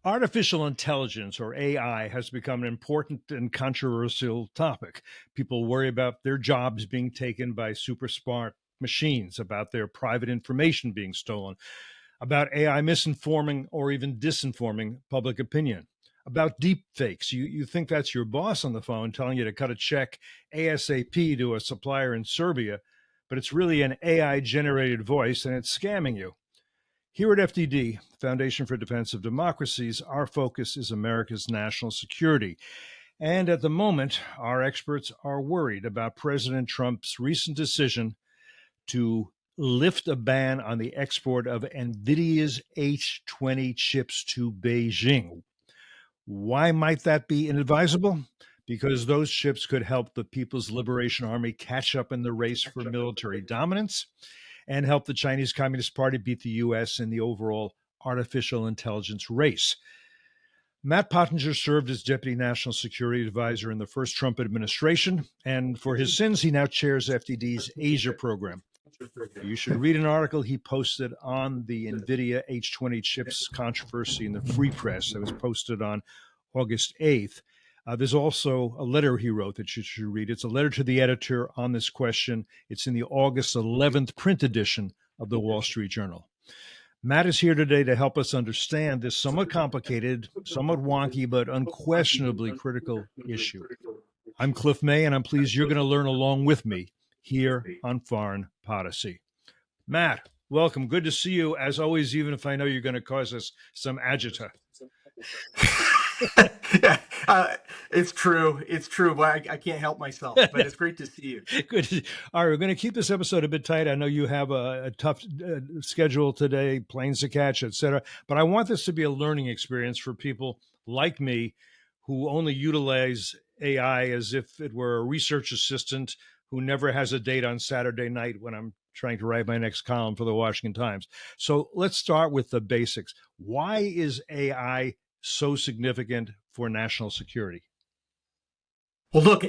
Artificial intelligence, or AI, has become an important and controversial topic. People worry about their jobs being taken by super smart machines, about their private information being stolen, about AI misinforming or even disinforming public opinion, about deep fakes. You think that's your boss on the phone telling you to cut a check ASAP to a supplier in Serbia, but it's really an AI generated voice and it's scamming you. Here at FDD, Foundation for Defense of Democracies, our focus is America's national security. And at the moment, our experts are worried about President Trump's recent decision to lift a ban on the export of Nvidia's H20 chips to Beijing. Why might that be inadvisable? Because those chips could help the People's Liberation Army catch up in the race for military dominance and help the Chinese Communist Party beat the U.S. in the overall artificial intelligence race. Matt Pottinger served as Deputy National Security Advisor in the first Trump administration, and for his sins, he now chairs FDD's Asia program. You should read an article he posted on the NVIDIA H20 chips controversy in the Free Press that was posted on August 8th. There's also a letter he wrote that you should read. It's a letter to the editor on this question. It's in the August 11th print edition of the Wall Street Journal. Matt is here today to help us understand this somewhat complicated, somewhat wonky, but unquestionably critical issue. I'm Cliff May, and I'm pleased you're going to learn along with me here on Foreign Policy. Matt, welcome. Good to see you, as always, even if I know you're going to cause us some agita. Yeah, it's true. It's true. But I can't help myself. But it's great to see you. Good. All right, we're going to keep this episode a bit tight. I know you have a tough schedule today, planes to catch, et cetera. But I want this to be a learning experience for people like me who only utilize AI as if it were a research assistant who never has a date on Saturday night when I'm trying to write my next column for the Washington Times. So let's start with the basics. Why is AI so significant for national security? Well, look,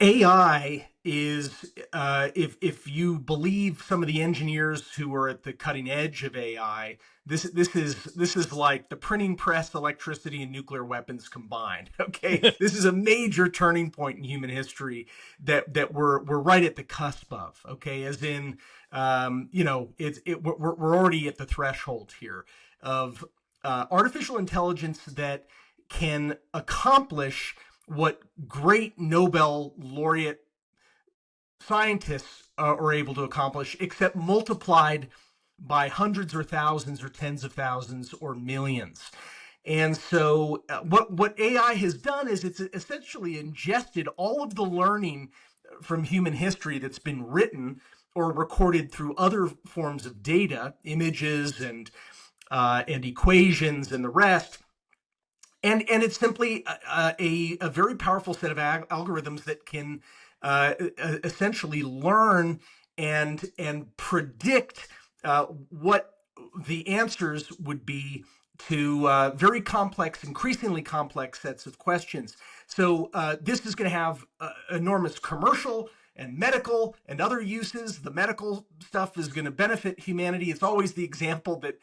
AI is, if you believe some of the engineers who are at the cutting edge of AI, this is like the printing press, electricity, and nuclear weapons combined. Okay, this is a major turning point in human history that we're right at the cusp of. Okay, as in, we're already at the threshold here of artificial intelligence that can accomplish what great Nobel laureate scientists are able to accomplish, except multiplied by hundreds or thousands or tens of thousands or millions. And so what AI has done is it's essentially ingested all of the learning from human history that's been written or recorded through other forms of data, images and equations and the rest. And it's simply a very powerful set of algorithms that can essentially learn and predict what the answers would be to very complex, increasingly complex sets of questions. So this is going to have enormous commercial and medical and other uses. The medical stuff is going to benefit humanity. It's always the example that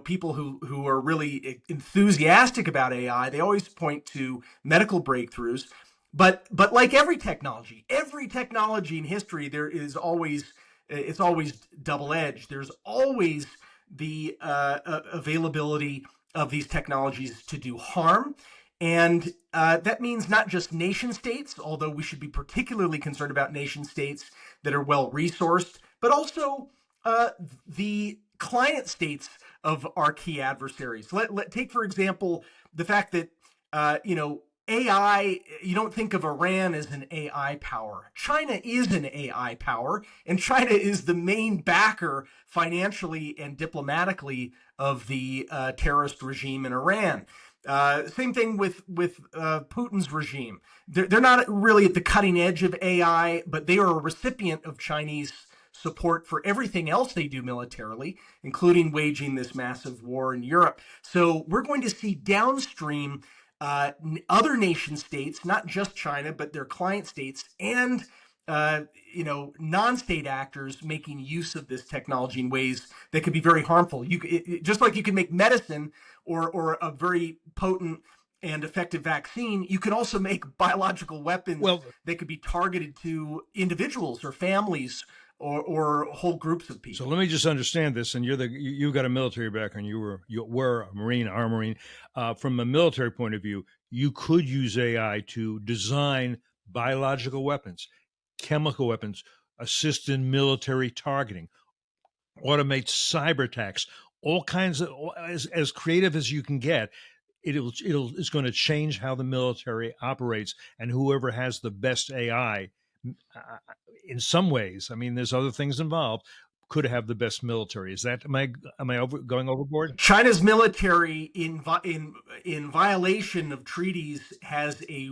people who are really enthusiastic about AI, they always point to medical breakthroughs. But like every technology in history, it's always double-edged. There's always the availability of these technologies to do harm. And that means not just nation states, although we should be particularly concerned about nation states that are well-resourced, but also the client states of our key adversaries. Take, for example, the fact that, AI, you don't think of Iran as an AI power. China is an AI power, and China is the main backer financially and diplomatically of the terrorist regime in Iran. Same thing with Putin's regime. They're not really at the cutting edge of AI, but they are a recipient of Chinese support for everything else they do militarily, including waging this massive war in Europe. So we're going to see downstream other nation states, not just China, but their client states, and non-state actors making use of this technology in ways that could be very harmful. Just like you can make medicine or a very potent and effective vaccine, you can also make biological weapons that could be targeted to individuals or families or whole groups of people. So let me just understand this. And you've got a military background. You were a Marine, our Marine. From a military point of view, you could use AI to design biological weapons, chemical weapons, assist in military targeting, automate cyber attacks, all kinds of as creative as you can get. It's going to change how the military operates, and whoever has the best AI, in some ways, I mean, there's other things involved, could have the best military. Is that am I going overboard? China's military, in violation of treaties, has a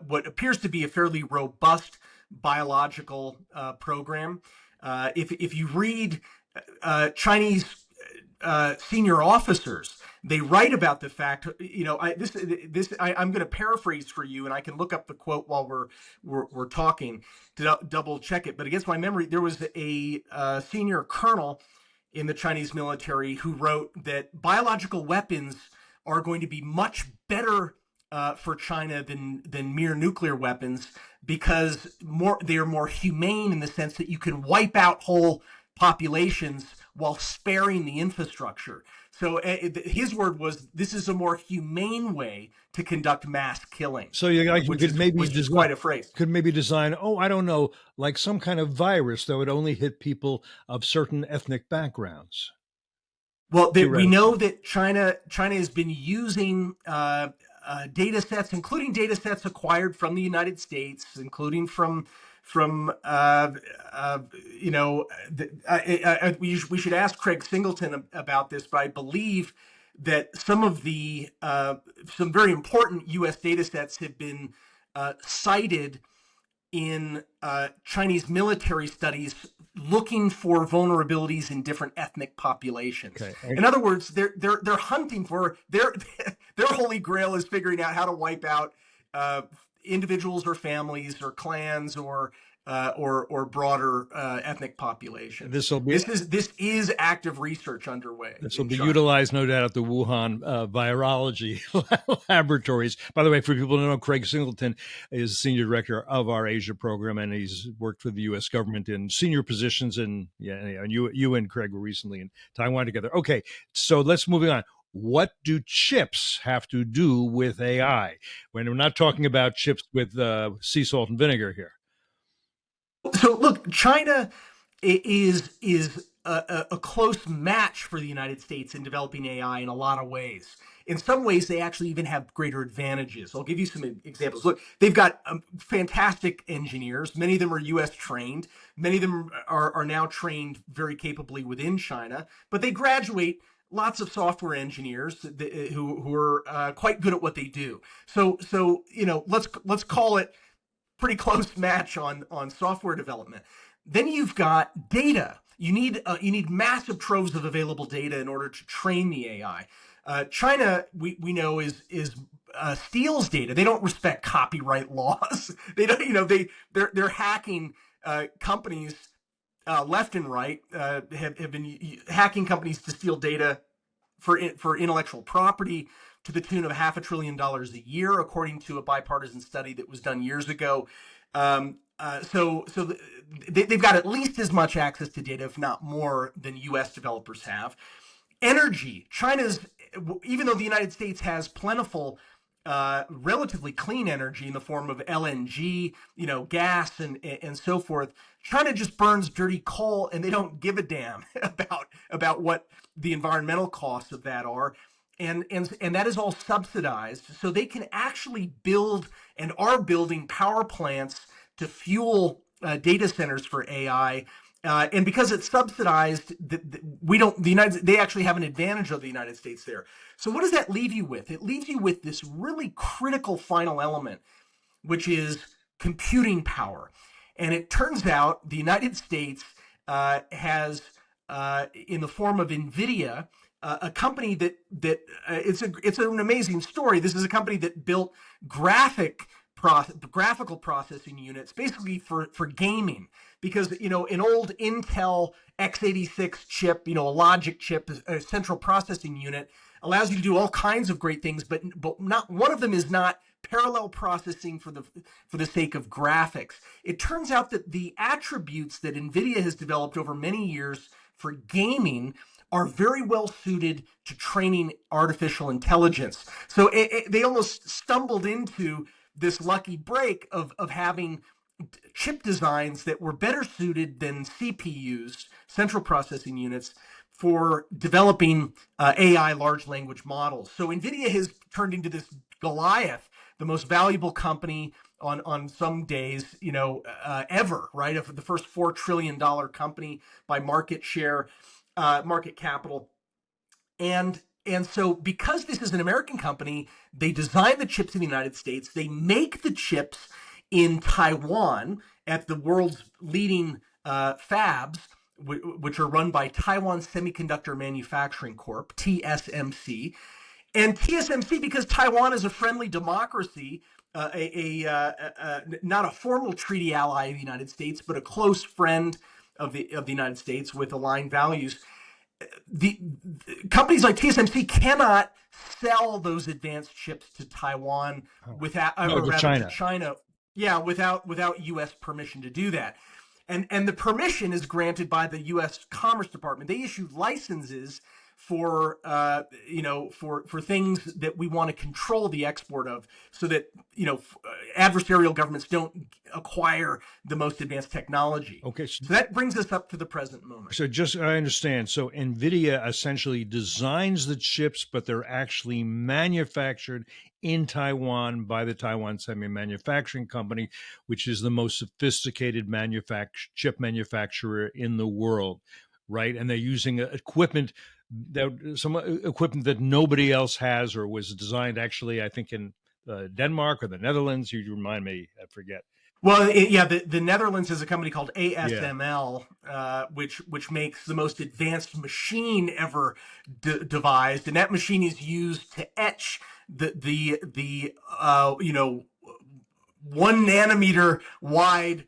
what appears to be a fairly robust biological program. If you read Chinese senior officers, they write about the fact, I'm going to paraphrase for you, and I can look up the quote while we're talking to double check it. But against my memory, there was a senior colonel in the Chinese military who wrote that biological weapons are going to be much better for China than mere nuclear weapons, because they are more humane in the sense that you can wipe out whole populations while sparing the infrastructure. So his word was, this is a more humane way to conduct mass killing. So you could maybe design, quite a phrase. Could maybe design, I don't know, like some kind of virus that would only hit people of certain ethnic backgrounds. Well, we know that China has been using data sets, including data sets acquired from the United States, including from we should ask Craig Singleton about this, but I believe that some of the some very important U.S. data sets have been cited in Chinese military studies looking for vulnerabilities in different ethnic populations. Okay. In other words, they're hunting for their holy grail is figuring out how to wipe out individuals or families or clans or broader ethnic population. This is active research underway. This will be utilized, no doubt, at the Wuhan virology laboratories. By the way, for people who don't know, Craig Singleton is senior director of our Asia program, and he's worked for the U.S. government in senior positions. And you and Craig were recently in Taiwan together. Okay, so let's move on. What do chips have to do with AI? When we're not talking about chips with sea salt and vinegar here. So look, China is a close match for the United States in developing AI in a lot of ways. In some ways, they actually even have greater advantages. I'll give you some examples. Look, they've got fantastic engineers. Many of them are U.S. trained. Many of them are now trained very capably within China, but they graduate lots of software engineers who are quite good at what they do. So let's call it pretty close match on software development. Then you've got data. You need massive troves of available data in order to train the AI. China, we know, is steals data. They don't respect copyright laws. They don't. They're hacking companies left and right. Have been hacking companies to steal data for intellectual property to the tune of $500 billion a year, according to a bipartisan study that was done years ago. So they've got at least as much access to data, if not more, than U.S. developers have. Energy. Even though the United States has plentiful, relatively clean energy in the form of LNG, gas and so forth, China just burns dirty coal, and they don't give a damn about what the environmental costs of that are. And that is all subsidized, so they can actually build and are building power plants to fuel data centers for AI. And because it's subsidized, they actually have an advantage of the United States there. So what does that leave you with? It leaves you with this really critical final element, which is computing power. And it turns out the United States has, in the form of Nvidia, a company that it's an amazing story. This is a company that built graphic graphical processing units, basically for gaming. Because an old Intel x86 chip, a logic chip, a central processing unit, allows you to do all kinds of great things, but not one of them is not parallel processing for the sake of graphics. It turns out that the attributes that Nvidia has developed over many years for gaming are very well suited to training artificial intelligence. So they almost stumbled into this lucky break of having chip designs that were better suited than CPUs, central processing units, for developing AI large language models. So Nvidia has turned into this Goliath, the most valuable company on some days, ever, right? Of the first $4 trillion company by market share, market capital. And so because this is an American company, they design the chips in the United States. They make the chips in Taiwan at the world's leading fabs, which are run by Taiwan Semiconductor Manufacturing Corp, TSMC. And TSMC, because Taiwan is a friendly democracy, not a formal treaty ally of the United States, but a close friend of the United States with aligned values, the companies like TSMC cannot sell those advanced chips to Taiwan without, or rather to China, without U.S. permission to do that. And the permission is granted by the U.S. Commerce Department. They issue licenses for things that we want to control the export of, so that adversarial governments don't acquire the most advanced technology. Okay, so that brings us up to the present moment. So I understand. So Nvidia essentially designs the chips, but they're actually manufactured in Taiwan by the Taiwan Semi Manufacturing Company, which is the most sophisticated chip manufacturer in the world, right? And they're using equipment that nobody else has, or was designed actually, I think, in Denmark or the Netherlands. You remind me, I forget. Well, the Netherlands is a company called ASML, which makes the most advanced machine ever devised, and that machine is used to etch the 1 nanometer wide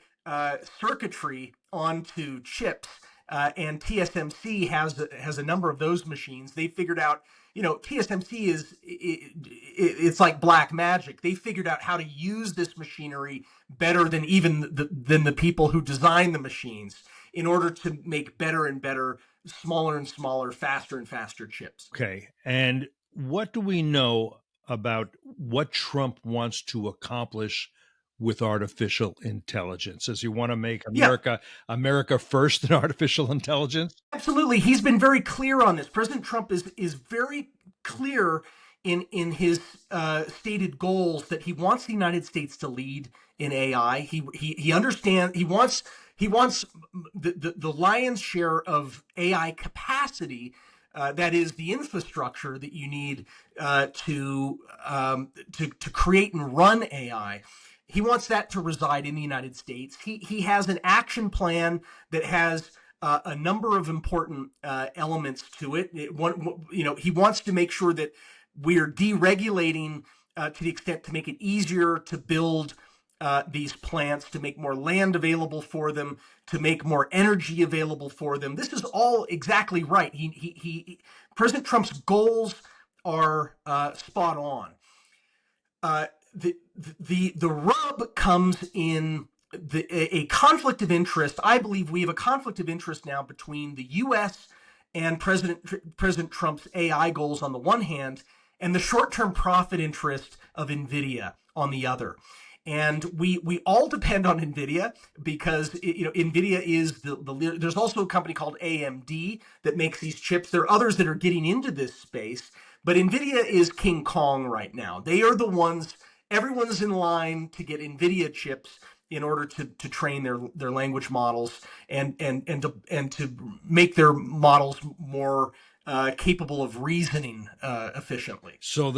circuitry onto chips. And TSMC has a number of those machines. They figured out, TSMC it's like black magic. They figured out how to use this machinery better than even the people who design the machines, in order to make better and better, smaller and smaller, faster and faster chips. Okay. And what do we know about what Trump wants to accomplish with artificial intelligence? Does he want to make America first in artificial intelligence? Absolutely. He's been very clear on this. President Trump is very clear in his stated goals that he wants the United States to lead in AI. He understands, he wants the lion's share of AI capacity, that is the infrastructure that you need to create and run AI. He wants that to reside in the United States. He has an action plan that has a number of important elements to it. He wants to make sure that we're deregulating to the extent to make it easier to build these plants, to make more land available for them, to make more energy available for them. This is all exactly right. President Trump's goals are spot on. The rub comes in a conflict of interest. I believe we have a conflict of interest now between the U.S. and President Trump's AI goals on the one hand, and the short-term profit interest of Nvidia on the other. And we all depend on Nvidia because Nvidia is the leader. There's also a company called AMD that makes these chips. There are others that are getting into this space, but Nvidia is King Kong right now. They are the ones. Everyone's in line to get Nvidia chips in order to train their language models and to make their models more capable of reasoning efficiently. So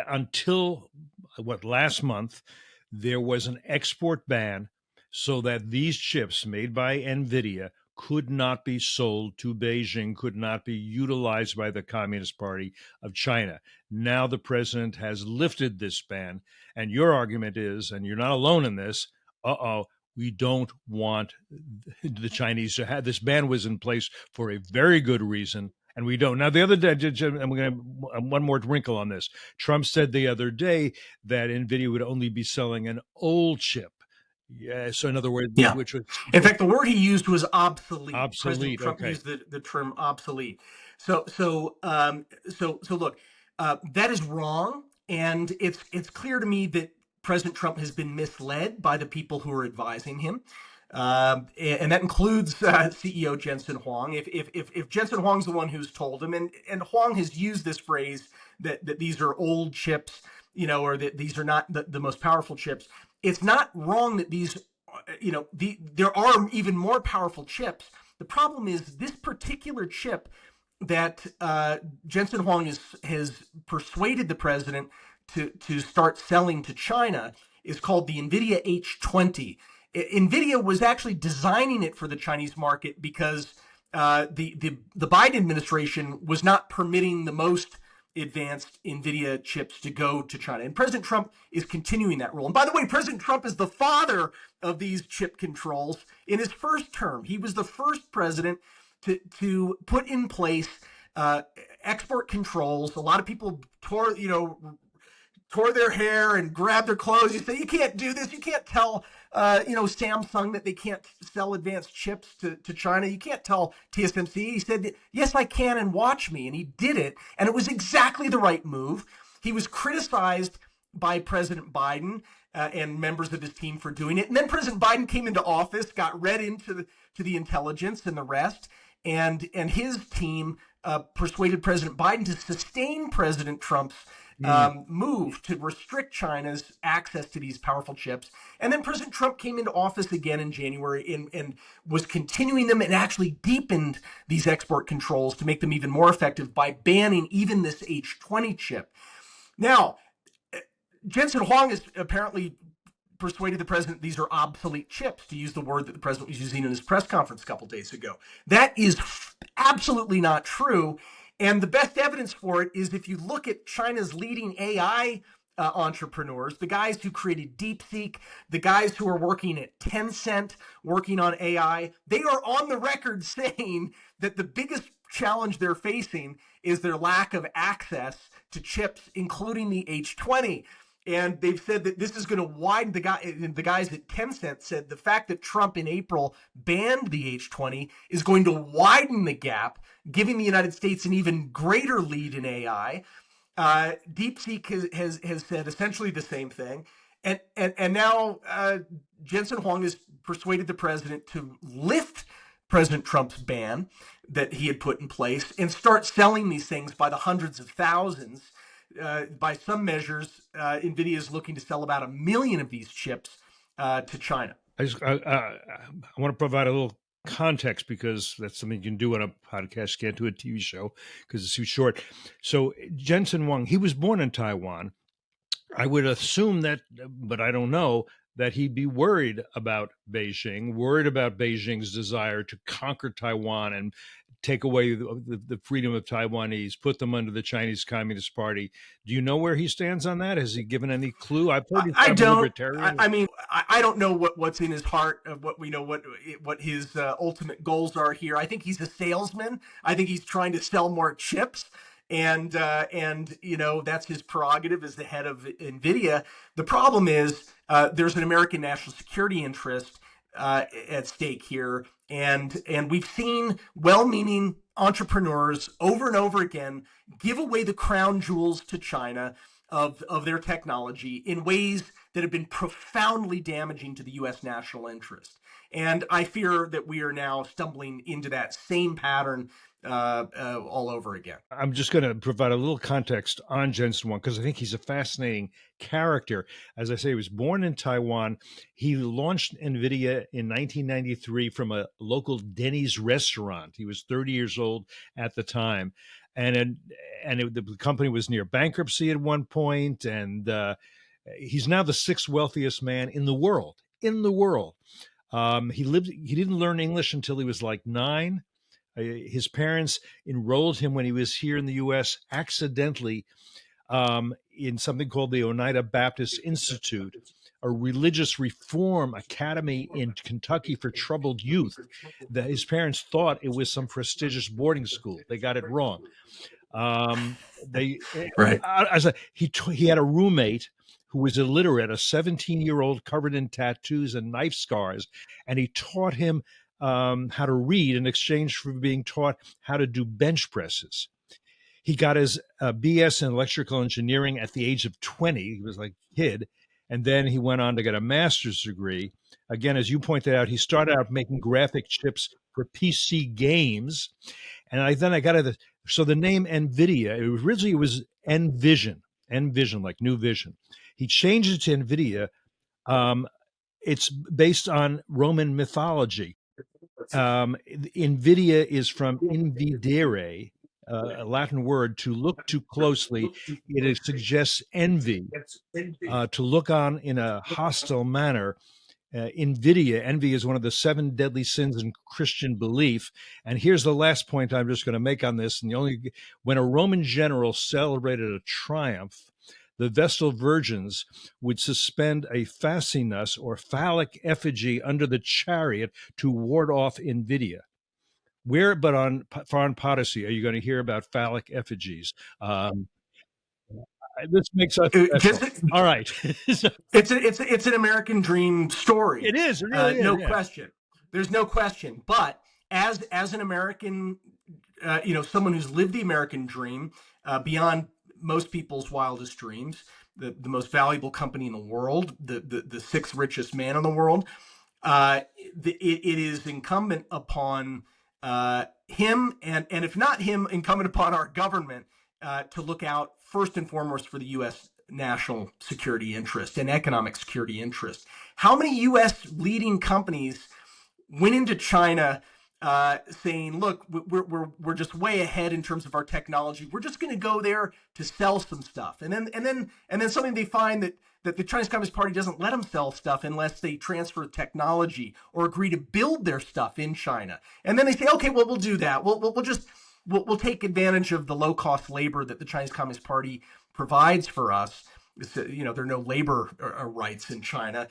until last month, there was an export ban, so that these chips made by Nvidia could not be sold to Beijing, could not be utilized by the Communist Party of China. Now the president has lifted this ban, and your argument is, and you're not alone in this, we don't want the Chinese to have this ban was in place for a very good reason, and we don't. Now, the other day, and we're going to one more wrinkle on this. Trump said the other day that Nvidia would only be selling an old chip. Yeah. So in other words, Yeah. which was In fact, the word he used was obsolete. President obsolete. Trump Okay. used the term obsolete. So look, that is wrong, and it's clear to me that President Trump has been misled by the people who are advising him. And that includes CEO Jensen Huang. If Jensen Huang's the one who's told him, and Huang has used this phrase that these are old chips, or that these are not the most powerful chips. It's not wrong that these, there are even more powerful chips. The problem is this particular chip that Jensen Huang has persuaded the president to start selling to China is called the Nvidia H20. Nvidia was actually designing it for the Chinese market because the Biden administration was not permitting the most advanced Nvidia chips to go to China. And President Trump is continuing that rule. And by the way, President Trump is the father of these chip controls. In his first term, he was the first president to put in place export controls. A lot of people tore their hair and grabbed their clothes. You say, you can't do this. You can't tell, Samsung that they can't sell advanced chips to China. You can't tell TSMC. He said, yes, I can, and watch me. And he did it. And it was exactly the right move. He was criticized by President Biden and members of his team for doing it. And then President Biden came into office, got read into the intelligence and the rest. And his team persuaded President Biden to sustain President Trump's move to restrict China's access to these powerful chips. And then President Trump came into office again in January and was continuing them and actually deepened these export controls to make them even more effective by banning even this H20 chip. Now, Jensen Huang has apparently persuaded the president these are obsolete chips, to use the word that the president was using in his press conference a couple days ago. That is absolutely not true. And the best evidence for it is if you look at China's leading AI entrepreneurs, the guys who created DeepSeek, the guys who are working at Tencent, working on AI, they are on the record saying that the biggest challenge they're facing is their lack of access to chips, including the H20. And they've said that this is going to widen the guys at Tencent said the fact that Trump in April banned the H20 is going to widen the gap, giving the United States an even greater lead in AI. DeepSeek has said essentially the same thing. And now Jensen Huang has persuaded the president to lift President Trump's ban that he had put in place and start selling these things by the hundreds of thousands. By some measures, Nvidia is looking to sell about 1 million of these chips to China. I want to provide a little context because that's something you can do on a podcast, can't do a TV show because it's too short. So Jensen Huang, he was born in Taiwan. I would assume that, but I don't know, that he'd be worried about Beijing's desire to conquer Taiwan and take away the freedom of Taiwanese, put them under the Chinese Communist Party. Do you know where he stands on that? Has he given any clue? I've heard he's I don't. libertarian. I don't know what's in his heart, of what his ultimate goals are here. I think he's a salesman. I think he's trying to sell more chips. And that's his prerogative as the head of Nvidia. The problem is there's an American national security interest at stake here, and we've seen well-meaning entrepreneurs over and over again give away the crown jewels to China of their technology in ways that have been profoundly damaging to the U.S. national interest. And I fear that we are now stumbling into that same pattern all over again. I'm just going to provide a little context on Jensen Huang because I think he's a fascinating character. As I say, he was born in Taiwan. He launched Nvidia in 1993 from a local Denny's restaurant. He was 30 years old at the time. The company was near bankruptcy at one point, and he's now the sixth wealthiest man in the world. He didn't learn English until he was like 9. His parents enrolled him when he was here in the U.S. accidentally in something called the Oneida Baptist Institute, a religious reform academy in Kentucky for troubled youth. His parents thought it was some prestigious boarding school. They got it wrong. They Right. he had a roommate who was illiterate, a 17-year-old covered in tattoos and knife scars, and he taught him how to read in exchange for being taught how to do bench presses. He got his BS in electrical engineering at the age of 20. He was like a kid. And then he went on to get a master's degree. Again, as you pointed out, he started out making graphic chips for PC games. And then I got to so the name Nvidia, originally it was Envision, like New Vision. He changed it to Nvidia. It's based on Roman mythology. Nvidia is from invidere, a Latin word to look too closely. It suggests envy, to look on in a hostile manner. Envy is one of the 7 deadly sins in Christian belief. And here's the last point I'm just going to make on this. And when a Roman general celebrated a triumph, the Vestal virgins would suspend a fascinus or phallic effigy under the chariot to ward off Nvidia. Where but on foreign policy are you going to hear about phallic effigies? This makes us special. All right. So, it's an American dream story. It is. It really is. No question. There's no question. But as an American, someone who's lived the American dream beyond most people's wildest dreams, the most valuable company in the world, the 6th richest man in the world, it is incumbent upon him, and if not him, incumbent upon our government to look out first and foremost for the U.S. national security interest and economic security interest. How many U.S. leading companies went into China saying, "Look, we're just way ahead in terms of our technology. We're just going to go there to sell some stuff," and then something they find that the Chinese Communist Party doesn't let them sell stuff unless they transfer technology or agree to build their stuff in China. And then they say, "Okay, well, we'll do that. We'll take advantage of the low-cost labor that the Chinese Communist Party provides for us." There are no labor rights in China.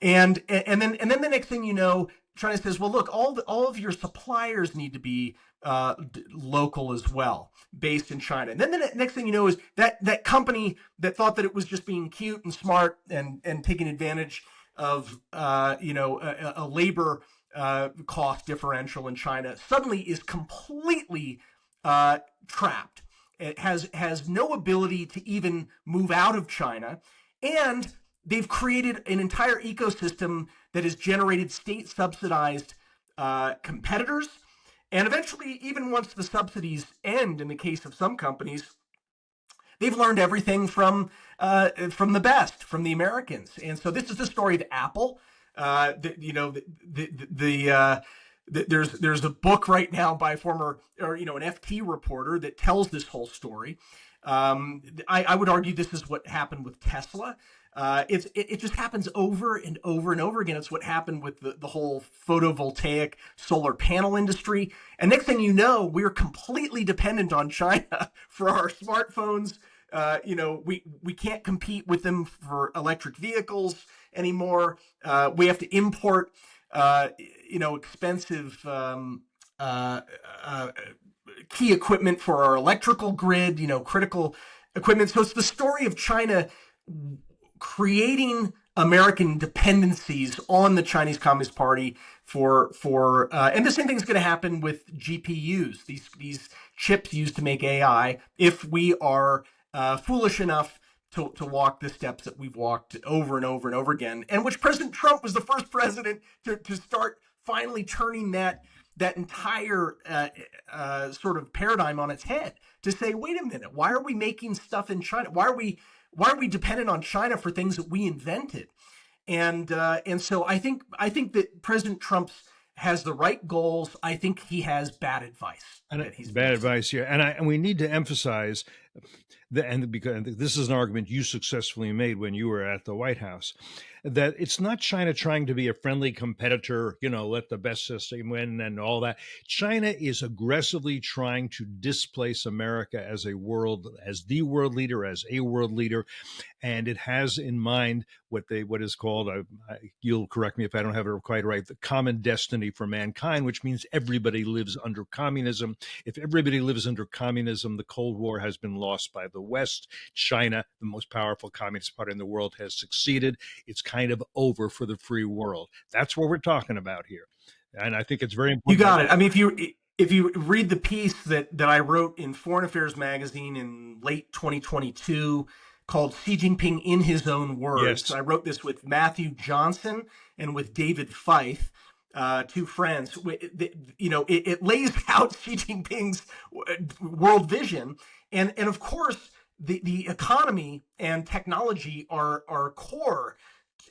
And then the next thing you know, China says, "Well, look, all of your suppliers need to be local as well, based in China." And then the next thing you know is that company that thought that it was just being cute and smart and taking advantage of a labor cost differential in China suddenly is completely trapped. It has no ability to even move out of China, and they've created an entire ecosystem that has generated state-subsidized competitors. And eventually, even once the subsidies end, in the case of some companies, they've learned everything from the best, from the Americans. And so this is the story of Apple. There's a book right now by an FT reporter that tells this whole story. I would argue this is what happened with Tesla. It just happens over and over and over again. It's what happened with the whole photovoltaic solar panel industry. And next thing you know, we're completely dependent on China for our smartphones. We can't compete with them for electric vehicles anymore. We have to import, expensive key equipment for our electrical grid, critical equipment. So it's the story of China creating American dependencies on the Chinese Communist Party and the same thing is going to happen with GPUs, these chips used to make AI, if we are foolish enough to walk the steps that we've walked over and over and over again, and which President Trump was the first president to start finally turning that entire sort of paradigm on its head, to say, wait a minute, why are we making stuff in China? Why are we dependent on China for things that we invented? And so I think that President Trump has the right goals. I think he has bad advice. Bad advice here, and we need to emphasize because this is an argument you successfully made when you were at the White House, that it's not China trying to be a friendly competitor, let the best system win and all that. China is aggressively trying to displace America as the world leader, as a world leader, and it has in mind what is called, you'll correct me if I don't have it quite right, the common destiny for mankind, which means everybody lives under communism. If everybody lives under communism, the Cold War has been lost by the West. China, the most powerful communist party in the world, has succeeded. It's kind of over for the free world. That's what we're talking about here. And I think it's very You important. got it. I mean, if you read the piece that I wrote in Foreign Affairs magazine in late 2022 called "Xi Jinping in His Own Words," Yes. I wrote this with Matthew Johnson and with David Feith, two friends. It lays out Xi Jinping's world vision, and of course the economy and technology are core.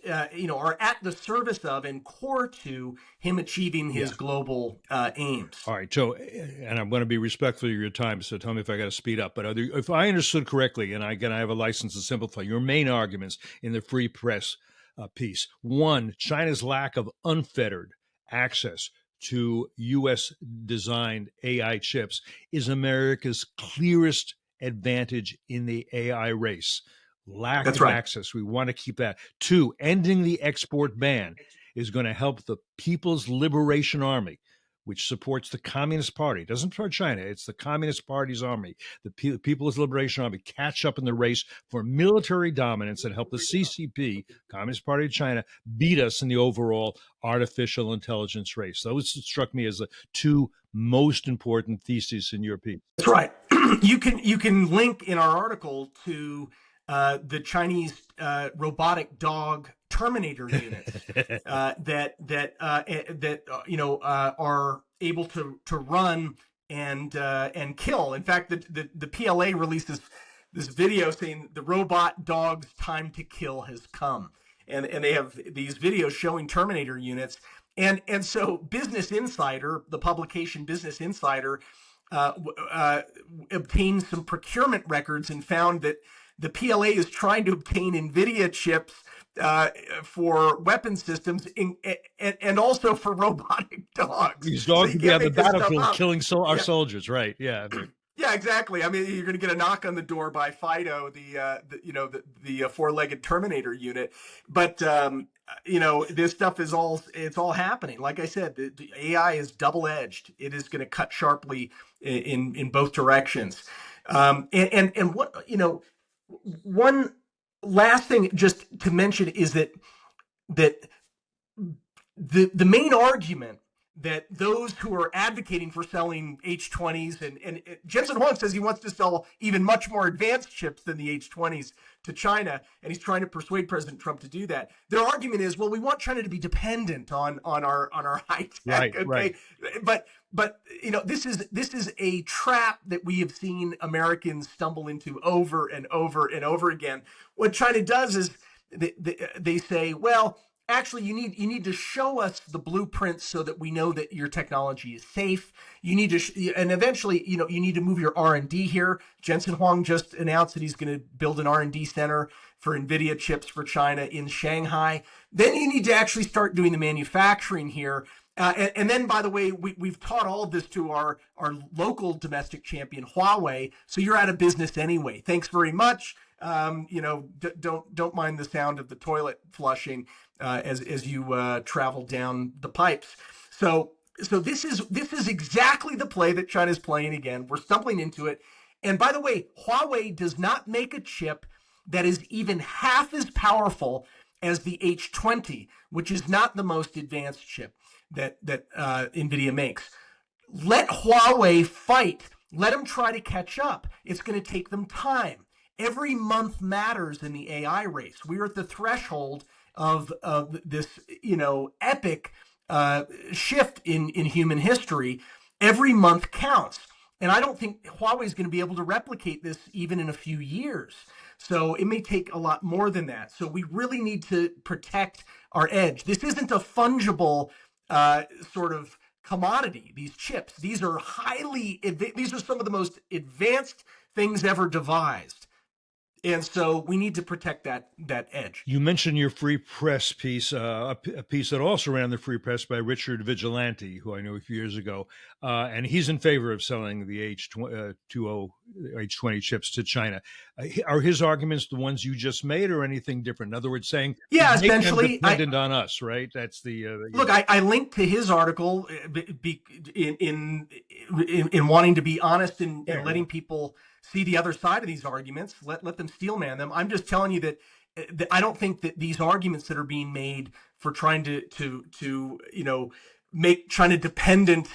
Are at the service of and core to him achieving his global aims. All right, so, and I'm going to be respectful of your time, so tell me if I got to speed up. But if I understood correctly, and again, I have a license to simplify, your main arguments in the free press piece: one, China's lack of unfettered access to U.S. designed AI chips is America's clearest advantage in the AI race. Lack That's of right. access. We want to keep that. Two, ending the export ban is going to help the People's Liberation Army, which supports the Communist Party. It doesn't support China. It's the Communist Party's army. The People's Liberation Army catch up in the race for military dominance and help the CCP, Communist Party of China, beat us in the overall artificial intelligence race. Those struck me as the two most important theses in your piece. That's right. You can link in our article to the Chinese robotic dog Terminator units that are able to run and kill. In fact, the PLA released this video saying the robot dog's time to kill has come, and they have these videos showing Terminator units, and so Business Insider, the publication Business Insider, obtained some procurement records and found that the PLA is trying to obtain Nvidia chips for weapon systems and also for robotic dogs. These dogs So would be on the battlefield killing our soldiers, right? Yeah. Yeah, exactly. I mean, you're going to get a knock on the door by Fido, the four-legged Terminator unit. But this stuff is all happening. Like I said, the AI is double-edged. It is going to cut sharply in both directions. And what one last thing just to mention is that the main argument that those who are advocating for selling H20s and Jensen Huang says he wants to sell even much more advanced chips than the H20s to China, and he's trying to persuade President Trump to do that. Their argument is, well, we want China to be dependent on our high tech. Right, right. But this is a trap that we have seen Americans stumble into over and over and over again. What China does is they say, well, actually, you need to show us the blueprints so that we know that your technology is safe. You need to, and eventually, you need to move your R&D here. Jensen Huang just announced that he's going to build an R&D center for Nvidia chips for China in Shanghai. Then you need to actually start doing the manufacturing here. And then, by the way, we've taught all of this to our local domestic champion, Huawei. So you're out of business anyway. Thanks very much. Don't mind the sound of the toilet flushing as you travel down the pipes. So this is exactly the play that China's playing again. We're stumbling into it. And by the way, Huawei does not make a chip that is even half as powerful as the H20, which is not the most advanced chip that Nvidia makes. Let Huawei fight. Let them try to catch up. It's going to take them time. Every month matters in the AI race. We're at the threshold of this, epic shift in human history. Every month counts. And I don't think Huawei is going to be able to replicate this even in a few years. So it may take a lot more than that. So we really need to protect our edge. This isn't a fungible sort of commodity, these chips. These are these are some of the most advanced things ever devised. And so we need to protect that edge. You mentioned your free press piece, a piece that also ran the free press by Richard Vigilante, who I knew a few years ago, and he's in favor of selling the H20 chips to China. Are his arguments the ones you just made, or anything different? In other words, saying Yeah, make them essentially, dependent on us, right? That's the look, I linked to his article in wanting to be honest and letting people see the other side of these arguments. Let them steelman them. I'm just telling you that I don't think that these arguments that are being made for trying to make China dependent.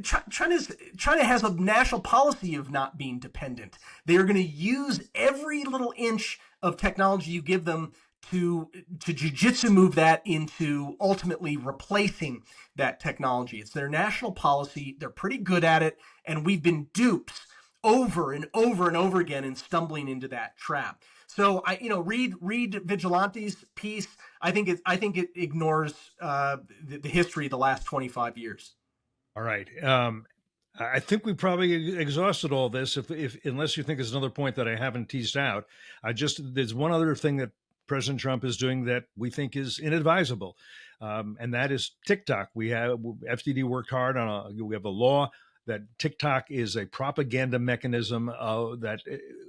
China has a national policy of not being dependent. They are going to use every little inch of technology you give them to jujitsu move that into ultimately replacing that technology. It's their national policy. They're pretty good at it, and we've been dupes over and over and over again in stumbling into that trap. So read Vigilante's piece. I think it ignores the history of the last 25 years. All right. I think we probably exhausted all this. If unless you think there's another point that I haven't teased out, there's one other thing that President Trump is doing that we think is inadvisable, and that is TikTok. We have FTD worked hard on. We have a law that TikTok is a propaganda mechanism that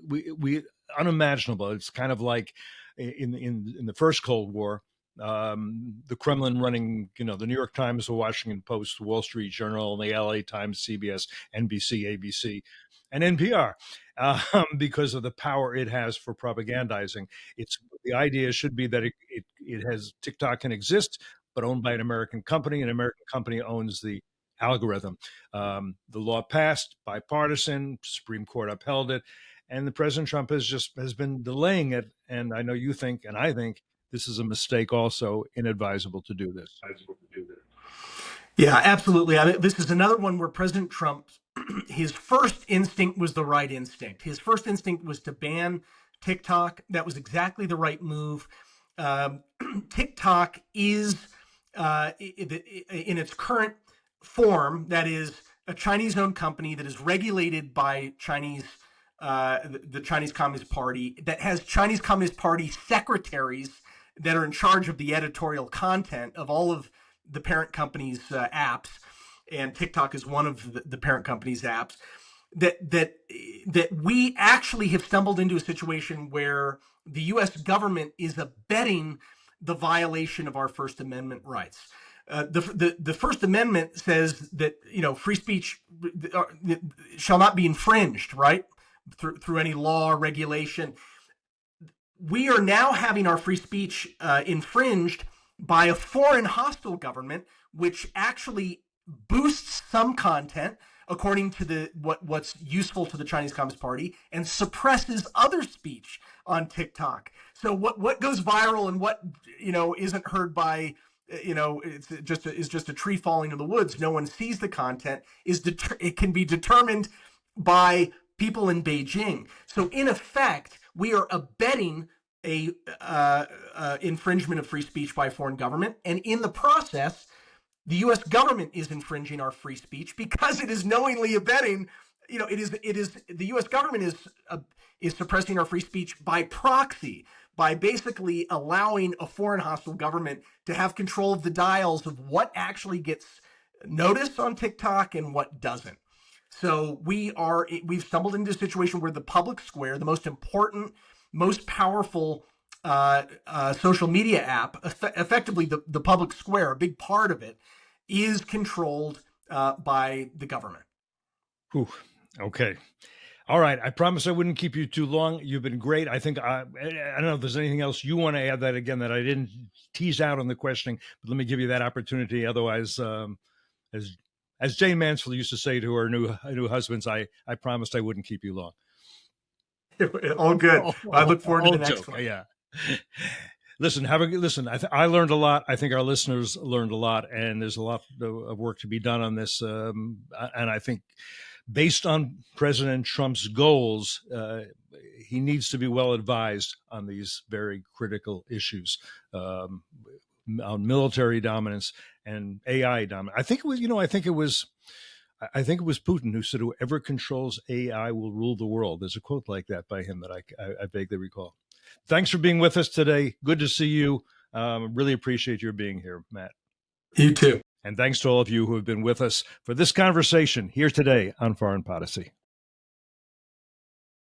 we unimaginable. It's kind of like in the first Cold War, the Kremlin running, the New York Times, the Washington Post, the Wall Street Journal, the LA Times, CBS, NBC, ABC, and NPR, because of the power it has for propagandizing. The idea should be that it has TikTok can exist, but owned by an American company. An American company owns the algorithm. The law passed, bipartisan, Supreme Court upheld it, and the President Trump has been delaying it. And I know you think, and I think, this is a mistake, also inadvisable to do this. Yeah, absolutely. I mean, this is another one where President Trump, his first instinct was the right instinct. His first instinct was to ban TikTok. That was exactly the right move. TikTok is, in its current form, that is a Chinese-owned company that is regulated by the Chinese Communist Party, that has Chinese Communist Party secretaries that are in charge of the editorial content of all of the parent company's apps, and TikTok is one of the parent company's apps. That we actually have stumbled into a situation where the U.S. government is abetting the violation of our First Amendment rights. The First Amendment says that free speech shall not be infringed, right, through any law or regulation. We are now having our free speech infringed by a foreign hostile government, which actually boosts some content according to what's useful to the Chinese Communist Party, and suppresses other speech on TikTok. So what goes viral and what isn't heard by it's just a tree falling in the woods. No one sees the content. It can be determined by people in Beijing. So in effect, we are abetting a infringement of free speech by a foreign government, and in the process, the U.S. government is infringing our free speech because it is knowingly abetting. The U.S. government is suppressing our free speech by proxy, by basically allowing a foreign hostile government to have control of the dials of what actually gets noticed on TikTok and what doesn't. So we've stumbled into a situation where the public square, the most important, most powerful social media app, effectively the public square, a big part of it, is controlled by the government. Whew. Okay. All right. I promise I wouldn't keep you too long. You've been great. I think I don't know if there's anything else you want to add that I didn't tease out on the questioning, but let me give you that opportunity. Otherwise, as Jane Mansfield used to say to her new husbands, I promised I wouldn't keep you long. All good. I look forward to the next one. Yeah. Listen. I learned a lot. I think our listeners learned a lot, and there's a lot of work to be done on this. And I think, based on President Trump's goals, he needs to be well advised on these very critical issues on military dominance and AI dominance. I think it was I think it was Putin who said, "Whoever controls AI will rule the world." There's a quote like that by him that I vaguely recall. Thanks for being with us today. Good to see you. Really appreciate your being here, Matt. You too. And thanks to all of you who have been with us for this conversation here today on Foreign Policy.